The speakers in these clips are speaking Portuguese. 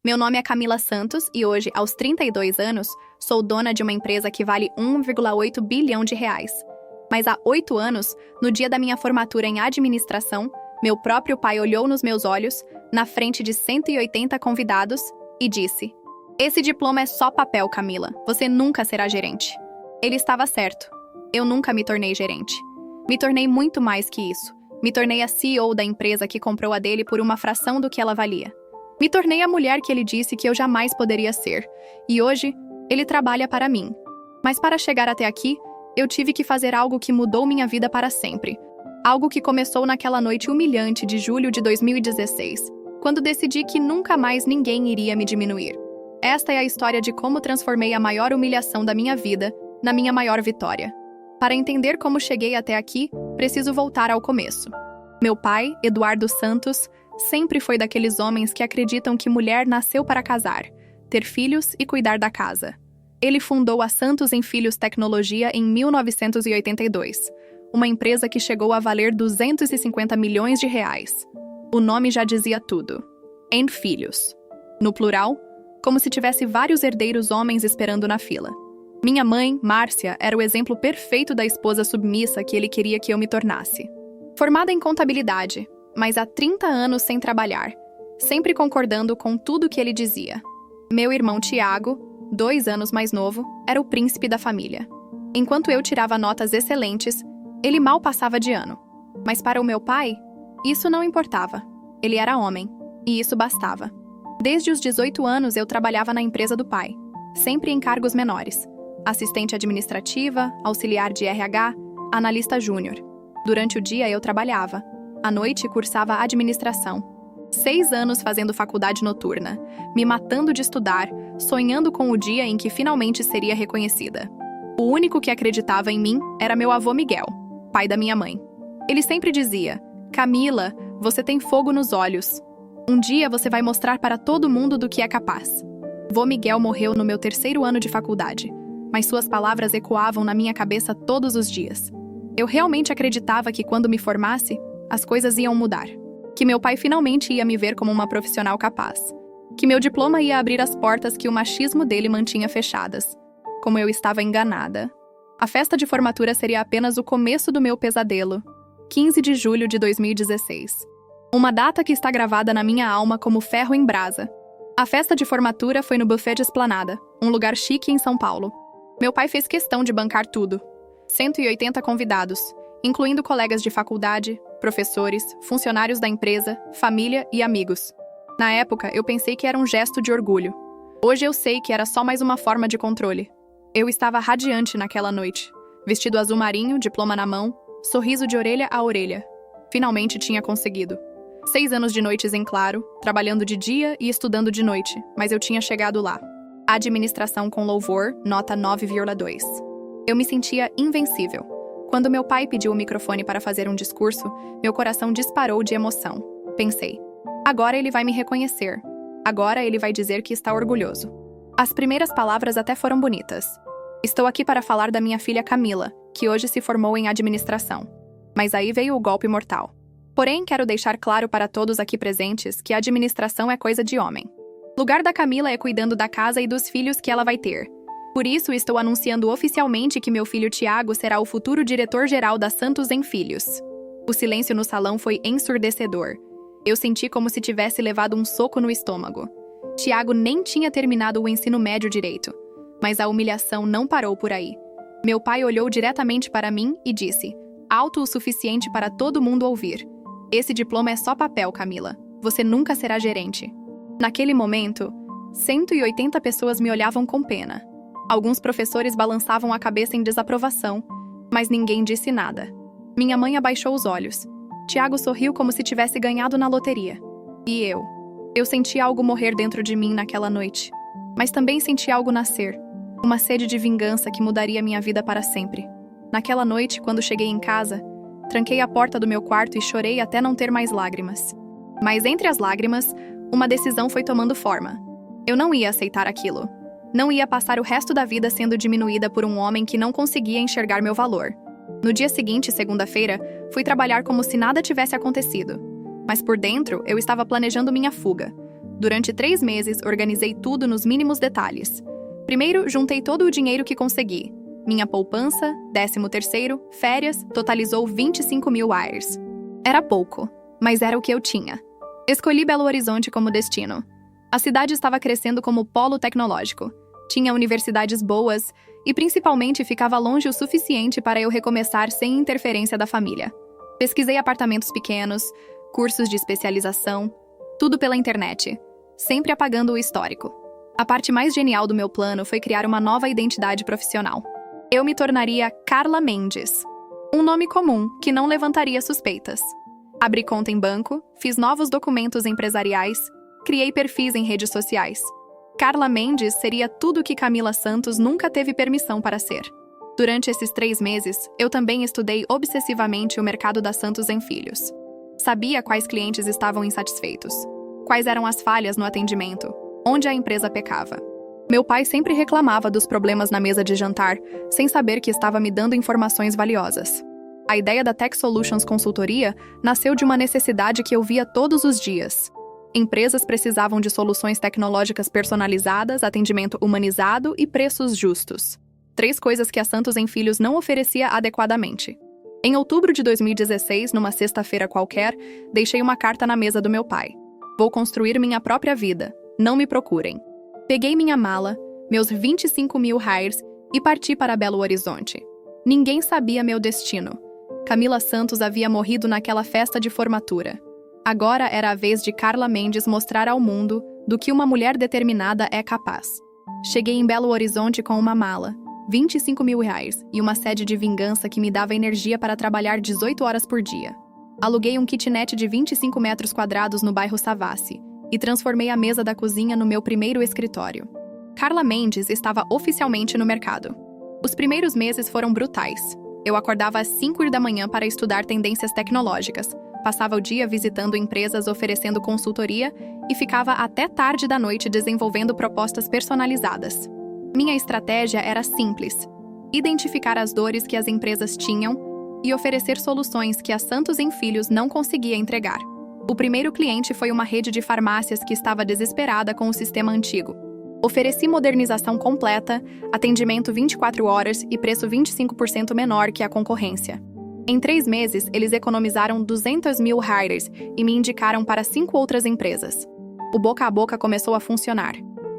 Meu nome é Camila Santos e hoje, aos 32 anos, sou dona de uma empresa que vale 1,8 bilhão de reais. Mas há 8 anos, no dia da minha formatura em administração, meu próprio pai olhou nos meus olhos, na frente de 180 convidados, e disse: "Esse diploma é só papel, Camila. Você nunca será gerente." Ele estava certo. Eu nunca me tornei gerente. Me tornei muito mais que isso. Me tornei a CEO da empresa que comprou a dele por uma fração do que ela valia. Me tornei a mulher que ele disse que eu jamais poderia ser. E hoje, ele trabalha para mim. Mas para chegar até aqui, eu tive que fazer algo que mudou minha vida para sempre. Algo que começou naquela noite humilhante de julho de 2016, quando decidi que nunca mais ninguém iria me diminuir. Esta é a história de como transformei a maior humilhação da minha vida na minha maior vitória. Para entender como cheguei até aqui, preciso voltar ao começo. Meu pai, Eduardo Santos, sempre foi daqueles homens que acreditam que mulher nasceu para casar, ter filhos e cuidar da casa. Ele fundou a Santos em Filhos Tecnologia em 1982, uma empresa que chegou a valer 250 milhões de reais. O nome já dizia tudo. Em Filhos. No plural, como se tivesse vários herdeiros homens esperando na fila. Minha mãe, Márcia, era o exemplo perfeito da esposa submissa que ele queria que eu me tornasse. Formada em contabilidade, mas há 30 anos sem trabalhar, sempre concordando com tudo que ele dizia. Meu irmão Tiago, 2 anos mais novo, era o príncipe da família. Enquanto eu tirava notas excelentes, ele mal passava de ano. Mas para o meu pai, isso não importava. Ele era homem, e isso bastava. Desde os 18 anos eu trabalhava na empresa do pai, sempre em cargos menores. Assistente administrativa, auxiliar de RH, analista júnior. Durante o dia eu trabalhava. À noite cursava administração. 6 anos fazendo faculdade noturna, me matando de estudar, sonhando com o dia em que finalmente seria reconhecida. O único que acreditava em mim era meu avô Miguel, pai da minha mãe. Ele sempre dizia: "Camila, você tem fogo nos olhos. Um dia você vai mostrar para todo mundo do que é capaz." Vô Miguel morreu no meu 3º ano de faculdade, mas suas palavras ecoavam na minha cabeça todos os dias. Eu realmente acreditava que quando me formasse, as coisas iam mudar. Que meu pai finalmente ia me ver como uma profissional capaz. Que meu diploma ia abrir as portas que o machismo dele mantinha fechadas. Como eu estava enganada. A festa de formatura seria apenas o começo do meu pesadelo. 15 de julho de 2016. Uma data que está gravada na minha alma como ferro em brasa. A festa de formatura foi no Buffet de Esplanada, um lugar chique em São Paulo. Meu pai fez questão de bancar tudo. 180 convidados, incluindo colegas de faculdade, professores, funcionários da empresa, família e amigos. Na época, eu pensei que era um gesto de orgulho. Hoje eu sei que era só mais uma forma de controle. Eu estava radiante naquela noite. Vestido azul marinho, diploma na mão, sorriso de orelha a orelha. Finalmente tinha conseguido. 6 anos de noites em claro, trabalhando de dia e estudando de noite, mas eu tinha chegado lá. Administração com louvor, nota 9,2. Eu me sentia invencível. Quando meu pai pediu o microfone para fazer um discurso, meu coração disparou de emoção. Pensei: agora ele vai me reconhecer. Agora ele vai dizer que está orgulhoso. As primeiras palavras até foram bonitas. Estou aqui para falar da minha filha Camila, que hoje se formou em administração. Mas aí veio o golpe mortal. Porém, quero deixar claro para todos aqui presentes que a administração é coisa de homem. Lugar da Camila é cuidando da casa e dos filhos que ela vai ter. Por isso, estou anunciando oficialmente que meu filho Tiago será o futuro diretor-geral da Santos em Filhos. O silêncio no salão foi ensurdecedor. Eu senti como se tivesse levado um soco no estômago. Tiago nem tinha terminado o ensino médio direito. Mas a humilhação não parou por aí. Meu pai olhou diretamente para mim e disse, alto o suficiente para todo mundo ouvir: "Esse diploma é só papel, Camila. Você nunca será gerente." Naquele momento, 180 pessoas me olhavam com pena. Alguns professores balançavam a cabeça em desaprovação, mas ninguém disse nada. Minha mãe abaixou os olhos. Tiago sorriu como se tivesse ganhado na loteria. E eu? Eu senti algo morrer dentro de mim naquela noite. Mas também senti algo nascer. Uma sede de vingança que mudaria minha vida para sempre. Naquela noite, quando cheguei em casa, tranquei a porta do meu quarto e chorei até não ter mais lágrimas. Mas entre as lágrimas, uma decisão foi tomando forma. Eu não ia aceitar aquilo. Não ia passar o resto da vida sendo diminuída por um homem que não conseguia enxergar meu valor. No dia seguinte, segunda-feira, fui trabalhar como se nada tivesse acontecido. Mas por dentro, eu estava planejando minha fuga. Durante 3 meses, organizei tudo nos mínimos detalhes. Primeiro, juntei todo o dinheiro que consegui. Minha poupança, 13º, férias, totalizou 25 mil wires. Era pouco, mas era o que eu tinha. Escolhi Belo Horizonte como destino. A cidade estava crescendo como polo tecnológico. Tinha universidades boas e, principalmente, ficava longe o suficiente para eu recomeçar sem interferência da família. Pesquisei apartamentos pequenos, cursos de especialização, tudo pela internet, sempre apagando o histórico. A parte mais genial do meu plano foi criar uma nova identidade profissional. Eu me tornaria Carla Mendes, um nome comum que não levantaria suspeitas. Abri conta em banco, fiz novos documentos empresariais, criei perfis em redes sociais. Carla Mendes seria tudo o que Camila Santos nunca teve permissão para ser. Durante esses 3 meses, eu também estudei obsessivamente o mercado da Santos em Filhos. Sabia quais clientes estavam insatisfeitos, quais eram as falhas no atendimento, onde a empresa pecava. Meu pai sempre reclamava dos problemas na mesa de jantar, sem saber que estava me dando informações valiosas. A ideia da Tech Solutions Consultoria nasceu de uma necessidade que eu via todos os dias. Empresas precisavam de soluções tecnológicas personalizadas, atendimento humanizado e preços justos. 3 coisas que a Santos em Filhos não oferecia adequadamente. Em outubro de 2016, numa sexta-feira qualquer, deixei uma carta na mesa do meu pai. Vou construir minha própria vida. Não me procurem. Peguei minha mala, meus 25 mil hires e parti para Belo Horizonte. Ninguém sabia meu destino. Camila Santos havia morrido naquela festa de formatura. Agora era a vez de Carla Mendes mostrar ao mundo do que uma mulher determinada é capaz. Cheguei em Belo Horizonte com uma mala, 25 mil reais e uma sede de vingança que me dava energia para trabalhar 18 horas por dia. Aluguei um kitnet de 25 metros quadrados no bairro Savassi e transformei a mesa da cozinha no meu primeiro escritório. Carla Mendes estava oficialmente no mercado. Os primeiros meses foram brutais. Eu acordava às 5 da manhã para estudar tendências tecnológicas, passava o dia visitando empresas oferecendo consultoria e ficava até tarde da noite desenvolvendo propostas personalizadas. Minha estratégia era simples: identificar as dores que as empresas tinham e oferecer soluções que a Santos em Filhos não conseguia entregar. O primeiro cliente foi uma rede de farmácias que estava desesperada com o sistema antigo. Ofereci modernização completa, atendimento 24 horas e preço 25% menor que a concorrência. Em 3 meses, eles economizaram 200 mil hires e me indicaram para 5 outras empresas. O boca a boca começou a funcionar.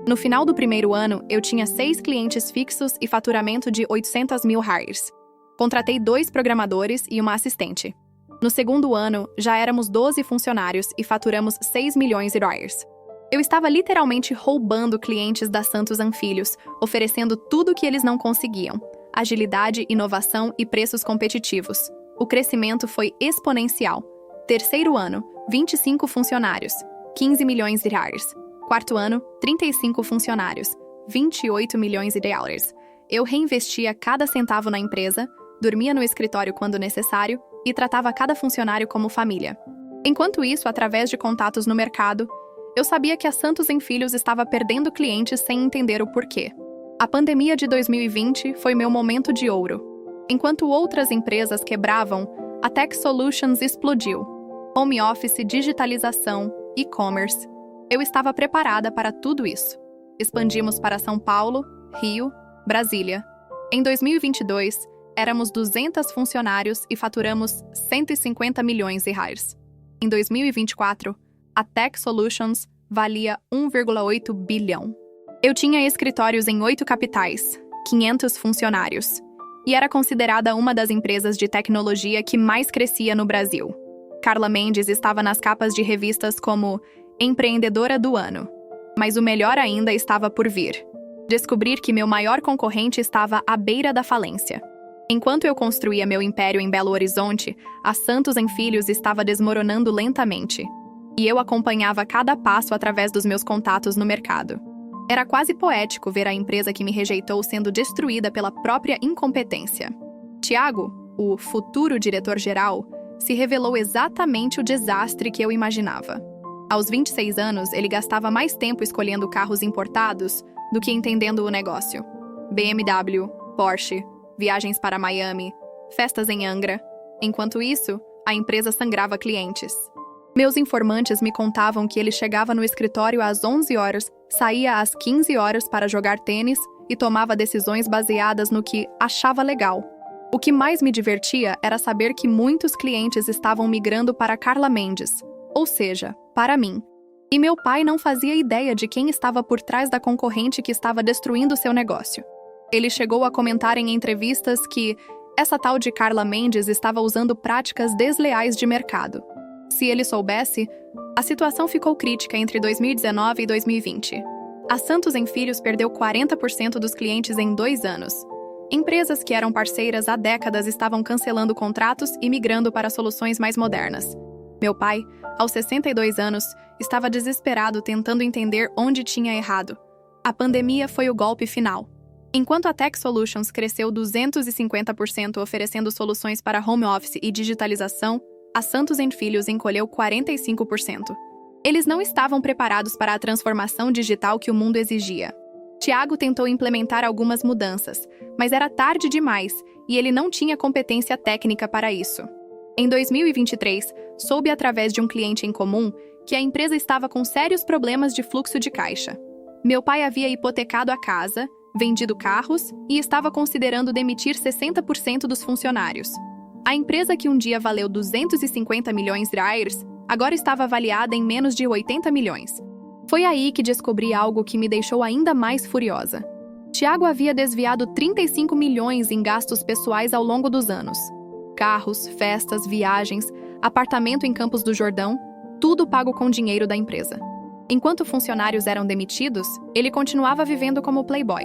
No final do primeiro ano, eu tinha 6 clientes fixos e faturamento de 800 mil hires. Contratei 2 programadores e uma assistente. No segundo ano, já éramos 12 funcionários e faturamos 6 milhões de hires. Eu estava literalmente roubando clientes da Santos em Filhos, oferecendo tudo o que eles não conseguiam: agilidade, inovação e preços competitivos. O crescimento foi exponencial. Terceiro ano, 25 funcionários, 15 milhões de hires. Quarto ano, 35 funcionários, 28 milhões de dólares. Eu reinvestia cada centavo na empresa, dormia no escritório quando necessário e tratava cada funcionário como família. Enquanto isso, através de contatos no mercado, eu sabia que a Santos em Filhos estava perdendo clientes sem entender o porquê. A pandemia de 2020 foi meu momento de ouro. Enquanto outras empresas quebravam, a Tech Solutions explodiu. Home office, digitalização, e-commerce. Eu estava preparada para tudo isso. Expandimos para São Paulo, Rio, Brasília. Em 2022, éramos 200 funcionários e faturamos 150 milhões de hires. Em 2024, a Tech Solutions valia 1,8 bilhão. Eu tinha escritórios em 8 capitais, 500 funcionários, e era considerada uma das empresas de tecnologia que mais crescia no Brasil. Carla Mendes estava nas capas de revistas como Empreendedora do Ano. Mas o melhor ainda estava por vir. Descobrir que meu maior concorrente estava à beira da falência. Enquanto eu construía meu império em Belo Horizonte, a Santos em Filhos estava desmoronando lentamente. E eu acompanhava cada passo através dos meus contatos no mercado. Era quase poético ver a empresa que me rejeitou sendo destruída pela própria incompetência. Tiago, o futuro diretor-geral, se revelou exatamente o desastre que eu imaginava. Aos 26 anos, ele gastava mais tempo escolhendo carros importados do que entendendo o negócio. BMW, Porsche, viagens para Miami, festas em Angra. Enquanto isso, a empresa sangrava clientes. Meus informantes me contavam que ele chegava no escritório às 11 horas, saía às 15 horas para jogar tênis e tomava decisões baseadas no que achava legal. O que mais me divertia era saber que muitos clientes estavam migrando para Carla Mendes, ou seja, para mim. E meu pai não fazia ideia de quem estava por trás da concorrente que estava destruindo seu negócio. Ele chegou a comentar em entrevistas que essa tal de Carla Mendes estava usando práticas desleais de mercado. Se ele soubesse, a situação ficou crítica entre 2019 e 2020. A Santos em Filhos perdeu 40% dos clientes em 2 anos. Empresas que eram parceiras há décadas estavam cancelando contratos e migrando para soluções mais modernas. Meu pai, aos 62 anos, estava desesperado tentando entender onde tinha errado. A pandemia foi o golpe final. Enquanto a Tech Solutions cresceu 250% oferecendo soluções para home office e digitalização, a Santos em Filhos encolheu 45%. Eles não estavam preparados para a transformação digital que o mundo exigia. Tiago tentou implementar algumas mudanças, mas era tarde demais e ele não tinha competência técnica para isso. Em 2023, soube através de um cliente em comum que a empresa estava com sérios problemas de fluxo de caixa. Meu pai havia hipotecado a casa, vendido carros e estava considerando demitir 60% dos funcionários. A empresa que um dia valeu 250 milhões de reais, agora estava avaliada em menos de 80 milhões. Foi aí que descobri algo que me deixou ainda mais furiosa. Tiago havia desviado 35 milhões em gastos pessoais ao longo dos anos. Carros, festas, viagens, apartamento em Campos do Jordão, tudo pago com dinheiro da empresa. Enquanto funcionários eram demitidos, ele continuava vivendo como playboy.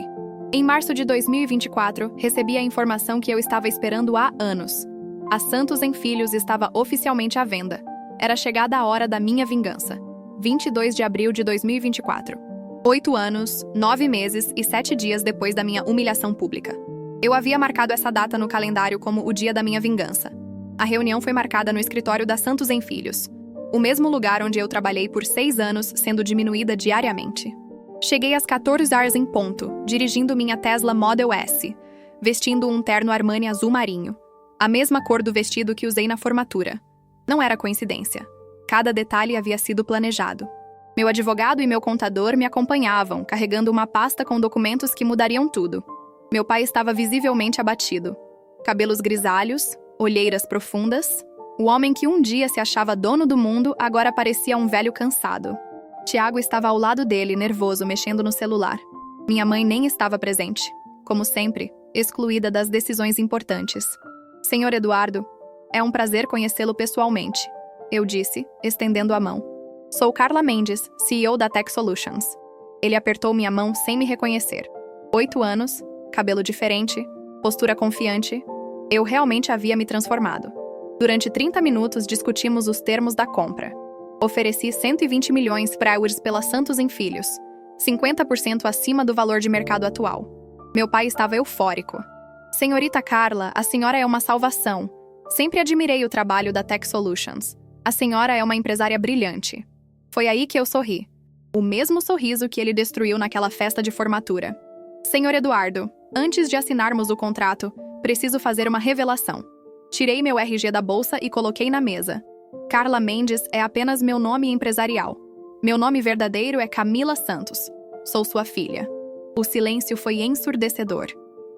Em março de 2024, recebi a informação que eu estava esperando há anos. A Santos em Filhos estava oficialmente à venda. Era chegada a hora da minha vingança. 22 de abril de 2024. 8 anos, 9 meses e 7 dias depois da minha humilhação pública. Eu havia marcado essa data no calendário como o dia da minha vingança. A reunião foi marcada no escritório da Santos em Filhos, o mesmo lugar onde eu trabalhei por 6 anos, sendo diminuída diariamente. Cheguei às 14 horas em ponto, dirigindo minha Tesla Model S, vestindo um terno Armani azul marinho, a mesma cor do vestido que usei na formatura. Não era coincidência. Cada detalhe havia sido planejado. Meu advogado e meu contador me acompanhavam, carregando uma pasta com documentos que mudariam tudo. Meu pai estava visivelmente abatido. Cabelos grisalhos, olheiras profundas. O homem que um dia se achava dono do mundo agora parecia um velho cansado. Tiago estava ao lado dele, nervoso, mexendo no celular. Minha mãe nem estava presente. Como sempre, excluída das decisões importantes. Senhor Eduardo, é um prazer conhecê-lo pessoalmente, eu disse, estendendo a mão. Sou Carla Mendes, CEO da Tech Solutions. Ele apertou minha mão sem me reconhecer. 8 anos, cabelo diferente, postura confiante. Eu realmente havia me transformado. Durante 30 minutos discutimos os termos da compra. Ofereci 120 milhões para euros pela Santos em Filhos, 50% acima do valor de mercado atual. Meu pai estava eufórico. Senhorita Carla, a senhora é uma salvação. Sempre admirei o trabalho da Tech Solutions. A senhora é uma empresária brilhante. Foi aí que eu sorri. O mesmo sorriso que ele destruiu naquela festa de formatura. Senhor Eduardo, antes de assinarmos o contrato, preciso fazer uma revelação. Tirei meu RG da bolsa e coloquei na mesa. Carla Mendes é apenas meu nome empresarial. Meu nome verdadeiro é Camila Santos. Sou sua filha. O silêncio foi ensurdecedor.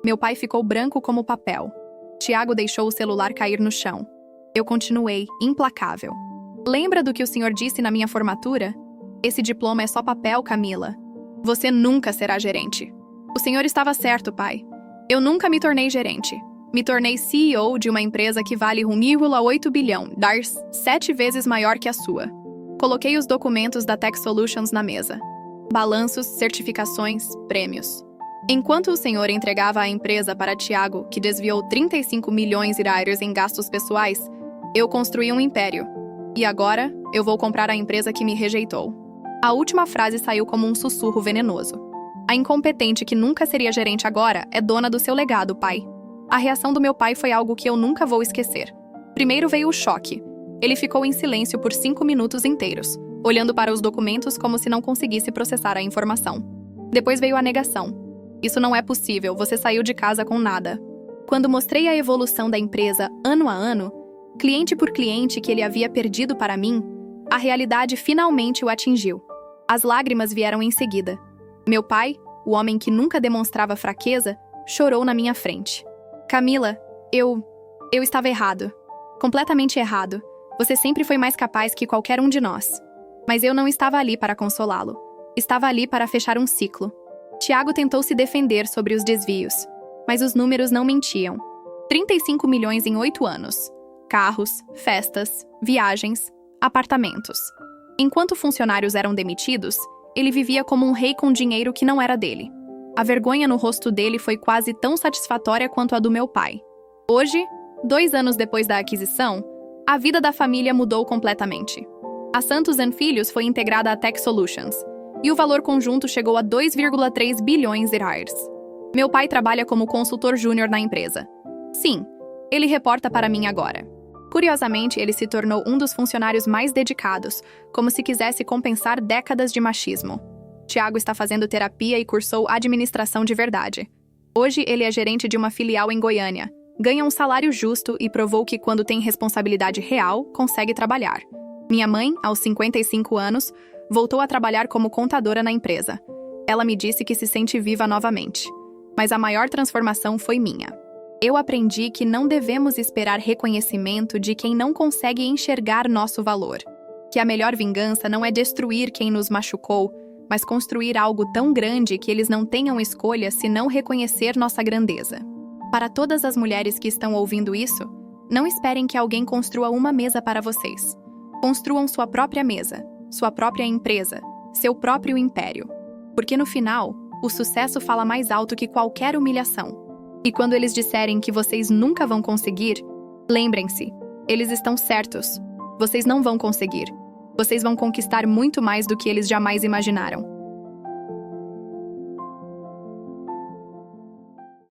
Meu pai ficou branco como papel. Tiago deixou o celular cair no chão. Eu continuei, implacável. Lembra do que o senhor disse na minha formatura? Esse diploma é só papel, Camila. Você nunca será gerente. O senhor estava certo, pai. Eu nunca me tornei gerente. Me tornei CEO de uma empresa que vale 1,8 bilhão, dar 7 vezes maior que a sua. Coloquei os documentos da Tech Solutions na mesa. Balanços, certificações, prêmios. Enquanto o senhor entregava a empresa para Tiago, que desviou 35 milhões de reais em gastos pessoais, eu construí um império. E agora, eu vou comprar a empresa que me rejeitou. A última frase saiu como um sussurro venenoso. A incompetente que nunca seria gerente agora é dona do seu legado, pai. A reação do meu pai foi algo que eu nunca vou esquecer. Primeiro veio o choque. Ele ficou em silêncio por 5 minutos inteiros, olhando para os documentos como se não conseguisse processar a informação. Depois veio a negação. Isso não é possível, você saiu de casa com nada. Quando mostrei a evolução da empresa ano a ano, cliente por cliente que ele havia perdido para mim, A realidade finalmente o atingiu. As lágrimas vieram em seguida. Meu pai, o homem que nunca demonstrava fraqueza, chorou na minha frente. Camila, eu estava errado. Completamente errado. Você sempre foi mais capaz que qualquer um de nós. Mas eu não estava ali para consolá-lo. Estava ali para fechar um ciclo. Tiago tentou se defender sobre os desvios, mas os números não mentiam. 35 milhões em 8 anos. Carros, festas, viagens, apartamentos. Enquanto funcionários eram demitidos, ele vivia como um rei com dinheiro que não era dele. A vergonha no rosto dele foi quase tão satisfatória quanto a do meu pai. Hoje, 2 anos depois da aquisição, a vida da família mudou completamente. A Santos & Filhos foi integrada à Tech Solutions, e o valor conjunto chegou a 2,3 bilhões de reais. Meu pai trabalha como consultor júnior na empresa. Sim, ele reporta para mim agora. Curiosamente, ele se tornou um dos funcionários mais dedicados, como se quisesse compensar décadas de machismo. Tiago está fazendo terapia e cursou administração de verdade. Hoje, ele é gerente de uma filial em Goiânia, ganha um salário justo e provou que, quando tem responsabilidade real, consegue trabalhar. Minha mãe, aos 55 anos, voltou a trabalhar como contadora na empresa. Ela me disse que se sente viva novamente. Mas a maior transformação foi minha. Eu aprendi que não devemos esperar reconhecimento de quem não consegue enxergar nosso valor. Que a melhor vingança não é destruir quem nos machucou, mas construir algo tão grande que eles não tenham escolha se não reconhecer nossa grandeza. Para todas as mulheres que estão ouvindo isso, não esperem que alguém construa uma mesa para vocês. Construam sua própria mesa, sua própria empresa, seu próprio império. Porque no final, o sucesso fala mais alto que qualquer humilhação. E quando eles disserem que vocês nunca vão conseguir, lembrem-se, eles estão certos. Vocês não vão conseguir. Vocês vão conquistar muito mais do que eles jamais imaginaram.